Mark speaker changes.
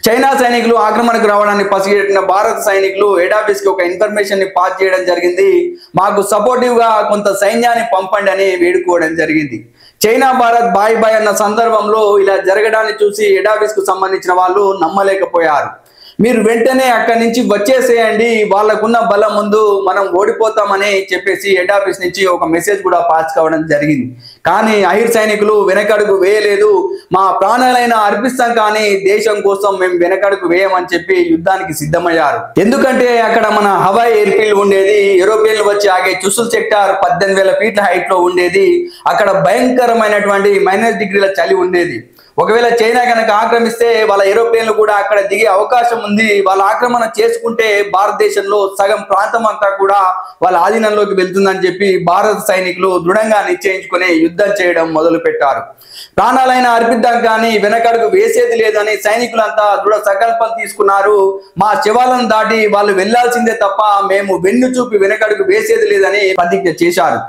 Speaker 1: China సైనికులు ఆక్రమణకు రావడాన్ని పసిగట్టిన భారత సైనికులు హెడ్ ఆఫీస్ కి ఒక ఇన్ఫర్మేషన్ ని పాస్ చేయడం జరిగింది. మాకు సపోర్టివ్ గా కొంత సైన్యాన్ని పంపండి అని వేడుకోవడం జరిగింది. చైనా భారత్ బాయ్ బాయ్ అన్న సందర్భంలో ఇలా జరగడాన్ని చూసి హెడ్ ఆఫీస్ కు సంబంధించిన వాళ్ళు నమ్మలేకపోయారు. మీరు వెంటనే అక్కడి నుంచి వచ్చేసేయండి, వాళ్ళకున్న బలం ముందు మనం ఓడిపోతామని చెప్పేసి హెడ్ ఆఫీస్ నుంచి ఒక మెసేజ్ కూడా పాస్ కావడం జరిగింది. కానీ అహిర్ సైనికులు వెనకడుగు వేయలేదు. మా ప్రాణాలైనా అర్పిస్తాం కానీ దేశం కోసం మేము వెనకడుగు వేయమని చెప్పి యుద్ధానికి సిద్ధమయ్యారు. ఎందుకంటే అక్కడ మన హవాయి ఎయిర్ ఫీల్డ్ ఉండేది. యూరోపియన్లు వచ్చి ఆగే చుసుల్ సెక్టార్ 18,000 ఫీట్ల హైట్ లో ఉండేది. అక్కడ భయంకరమైనటువంటి -డిగ్రీల చలి ఉండేది. ఒకవేళ చైనా కనుక ఆక్రమిస్తే వాళ్ళ యూరోపియన్లు కూడా అక్కడ దిగే అవకాశం ఉంది. వాళ్ళ ఆక్రమణ చేసుకుంటే భారతదేశంలో సగం ప్రాంతం అంతా కూడా వాళ్ళ ఆధీనంలోకి వెళ్తుందని చెప్పి భారత సైనికులు దృఢంగా నిశ్చయించుకుని యుద్ధం చేయడం మొదలు పెట్టారు. ప్రాణాలైనా అర్పిద్దాం కానీ వెనకడుగు వేసేది లేదని సైనికులంతా దృఢ సంకల్పం తీసుకున్నారు. మా శివాలను దాటి వాళ్ళు వెళ్లాల్సిందే తప్ప మేము వెన్ను చూపి వెనకడుగు వేసేది లేదని ప్రతిజ్ఞ చేశారు.